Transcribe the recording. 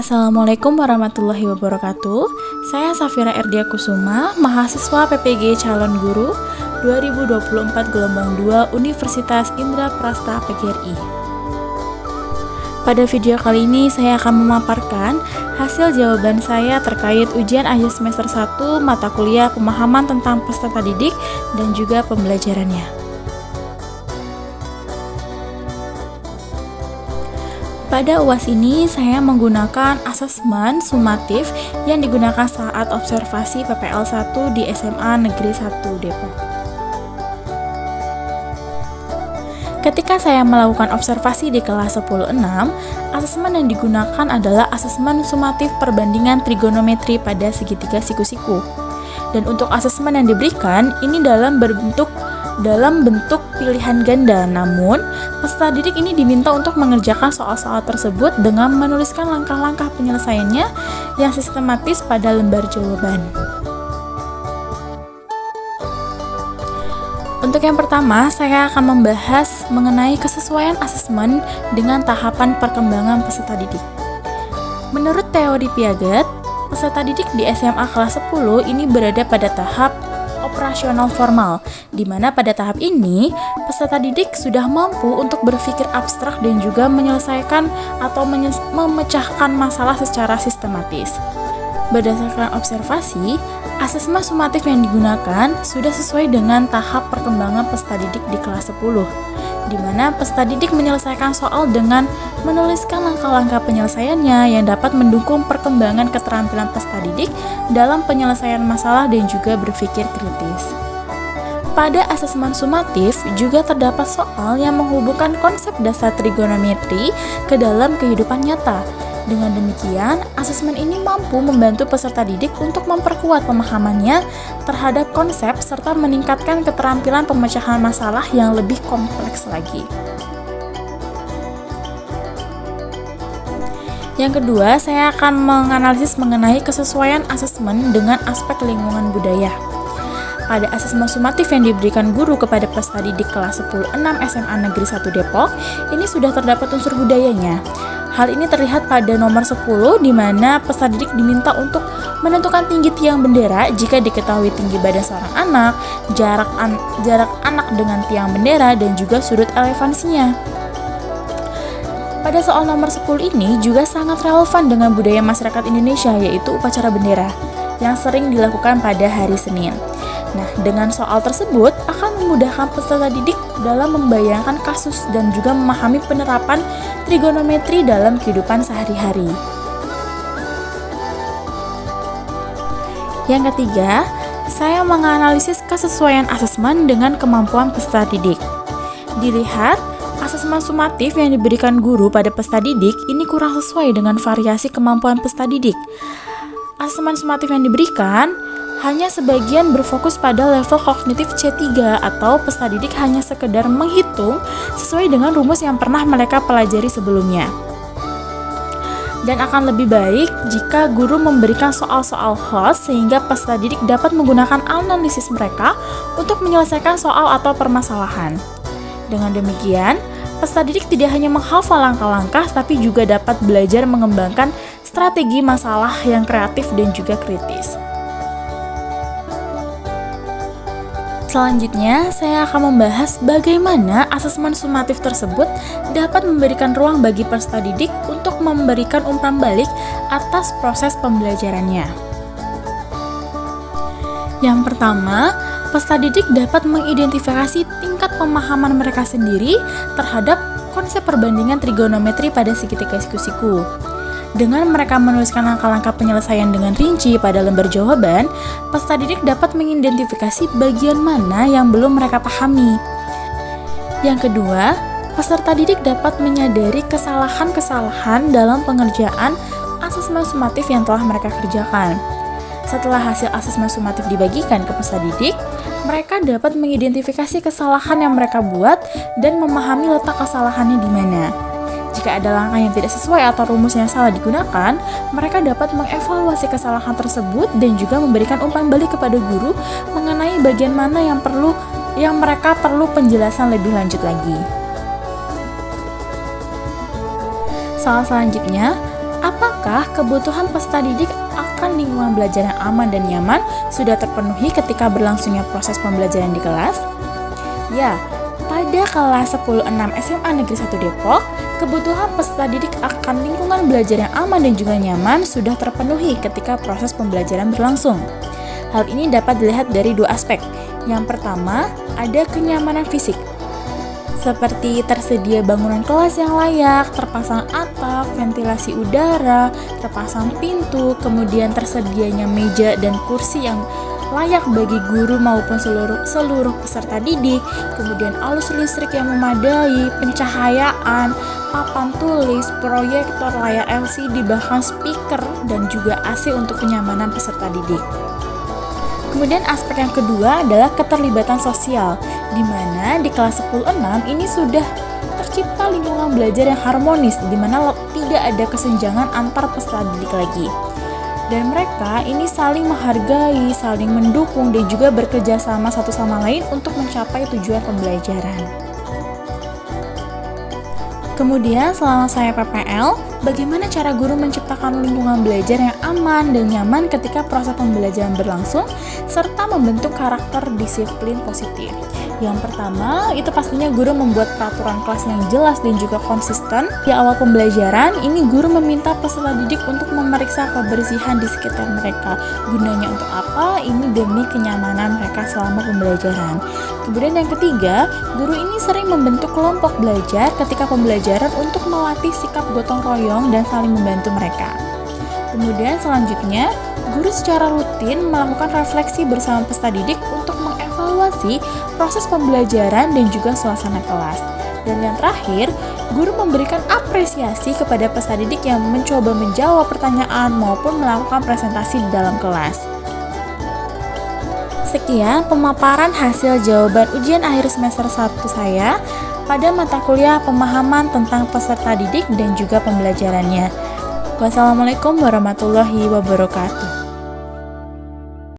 Assalamualaikum warahmatullahi wabarakatuh. Saya Safira Erdia Kusuma, mahasiswa PPG Calon Guru 2024 Gelombang 2 Universitas Indraprasta PGRI. Pada video kali ini saya akan memaparkan hasil jawaban saya terkait ujian akhir semester 1 mata kuliah pemahaman tentang peserta didik dan juga pembelajarannya. Pada UAS ini, saya menggunakan asesmen sumatif yang digunakan saat observasi PPL 1 di SMA Negeri 1 Depok. Ketika saya melakukan observasi di kelas 10-6, asesmen yang digunakan adalah asesmen sumatif perbandingan trigonometri pada segitiga siku-siku. Dan untuk asesmen yang diberikan, ini dalam bentuk pilihan ganda, namun peserta didik ini diminta untuk mengerjakan soal-soal tersebut dengan menuliskan langkah-langkah penyelesaiannya yang sistematis pada lembar jawaban. Untuk yang pertama, saya akan membahas mengenai kesesuaian asesmen dengan tahapan perkembangan peserta didik. Menurut teori Piaget, peserta didik di SMA kelas 10 ini berada pada tahap operasional formal, di mana pada tahap ini peserta didik sudah mampu untuk berpikir abstrak dan juga menyelesaikan atau memecahkan masalah secara sistematis. Berdasarkan observasi, asesmen sumatif yang digunakan sudah sesuai dengan tahap perkembangan peserta didik di kelas 10, di mana peserta didik menyelesaikan soal dengan menuliskan langkah-langkah penyelesaiannya yang dapat mendukung perkembangan keterampilan peserta didik dalam penyelesaian masalah dan juga berpikir kritis. Pada asesmen sumatif juga terdapat soal yang menghubungkan konsep dasar trigonometri ke dalam kehidupan nyata. Dengan demikian, asesmen ini mampu membantu peserta didik untuk memperkuat pemahamannya terhadap konsep serta meningkatkan keterampilan pemecahan masalah yang lebih kompleks lagi. Yang kedua, saya akan menganalisis mengenai kesesuaian asesmen dengan aspek lingkungan budaya. Pada asesmen sumatif yang diberikan guru kepada peserta didik kelas 10-6 SMA Negeri 1 Depok, ini sudah terdapat unsur budayanya. Hal ini terlihat pada nomor 10, di mana peserta didik diminta untuk menentukan tinggi tiang bendera jika diketahui tinggi badan seorang anak, jarak anak dengan tiang bendera, dan juga sudut elevansinya. Pada soal nomor 10 ini juga sangat relevan dengan budaya masyarakat Indonesia, yaitu upacara bendera yang sering dilakukan pada hari Senin. Nah, dengan soal tersebut akan memudahkan peserta didik dalam membayangkan kasus dan juga memahami penerapan trigonometri dalam kehidupan sehari-hari. Yang ketiga, saya menganalisis kesesuaian asesmen dengan kemampuan peserta didik. Dilihat, asesmen sumatif yang diberikan guru pada peserta didik ini kurang sesuai dengan variasi kemampuan peserta didik. Asesmen sumatif yang diberikan hanya sebagian berfokus pada level kognitif C3 atau peserta didik hanya sekedar menghitung sesuai dengan rumus yang pernah mereka pelajari sebelumnya. Dan akan lebih baik jika guru memberikan soal-soal host sehingga peserta didik dapat menggunakan analisis mereka untuk menyelesaikan soal atau permasalahan. Dengan demikian, peserta didik tidak hanya menghafal langkah-langkah tapi juga dapat belajar mengembangkan strategi masalah yang kreatif dan juga kritis. Selanjutnya, saya akan membahas bagaimana asesmen sumatif tersebut dapat memberikan ruang bagi peserta didik untuk memberikan umpan balik atas proses pembelajarannya. Yang pertama, peserta didik dapat mengidentifikasi tingkat pemahaman mereka sendiri terhadap konsep perbandingan trigonometri pada segitiga siku-siku. Dengan mereka menuliskan langkah-langkah penyelesaian dengan rinci pada lembar jawaban, peserta didik dapat mengidentifikasi bagian mana yang belum mereka pahami. Yang kedua, peserta didik dapat menyadari kesalahan-kesalahan dalam pengerjaan asesmen sumatif yang telah mereka kerjakan. Setelah hasil asesmen sumatif dibagikan ke peserta didik, mereka dapat mengidentifikasi kesalahan yang mereka buat dan memahami letak kesalahannya di mana. Jika ada langkah yang tidak sesuai atau rumus yang salah digunakan, mereka dapat mengevaluasi kesalahan tersebut dan juga memberikan umpan balik kepada guru mengenai bagian mana yang mereka perlu penjelasan lebih lanjut lagi. Soal selanjutnya, Apakah kebutuhan peserta didik akan lingkungan belajar yang aman dan nyaman sudah terpenuhi ketika berlangsungnya proses pembelajaran di kelas? Ya, pada kelas 10-6 SMA Negeri 1 Depok, kebutuhan peserta didik akan lingkungan belajar yang aman dan juga nyaman sudah terpenuhi ketika proses pembelajaran berlangsung. Hal ini dapat dilihat dari dua aspek. Yang pertama, ada kenyamanan fisik, seperti tersedia bangunan kelas yang layak, terpasang atap, ventilasi udara, terpasang pintu, kemudian tersedianya meja dan kursi yang layak bagi guru maupun seluruh peserta didik, kemudian arus listrik yang memadai, pencahayaan, papan tulis, proyektor, layar LCD, bahkan speaker, dan juga AC untuk kenyamanan peserta didik. Kemudian aspek yang kedua adalah keterlibatan sosial, di mana di kelas 10-6 ini sudah tercipta lingkungan belajar yang harmonis, di mana tidak ada kesenjangan antar peserta didik lagi. Dan mereka ini saling menghargai, saling mendukung, dan juga bekerja sama satu sama lain untuk mencapai tujuan pembelajaran. Kemudian selama saya PPL, bagaimana cara guru menciptakan lingkungan belajar yang aman dan nyaman ketika proses pembelajaran berlangsung, serta membentuk karakter disiplin positif. Yang pertama, itu pastinya guru membuat peraturan kelas yang jelas dan juga konsisten. Di awal pembelajaran, ini guru meminta peserta didik untuk memeriksa kebersihan di sekitar mereka. Gunanya untuk apa? Ini demi kenyamanan mereka selama pembelajaran. Kemudian yang ketiga, guru ini sering membentuk kelompok belajar ketika pembelajaran untuk melatih sikap gotong royong dan saling membantu mereka. Kemudian selanjutnya, guru secara rutin melakukan refleksi bersama peserta didik untuk mengevaluasi proses pembelajaran dan juga suasana kelas. Dan yang terakhir, guru memberikan apresiasi kepada peserta didik yang mencoba menjawab pertanyaan maupun melakukan presentasi di dalam kelas. Sekian pemaparan hasil jawaban ujian akhir semester 1 saya pada mata kuliah pemahaman tentang peserta didik dan juga pembelajarannya. Wassalamualaikum warahmatullahi wabarakatuh.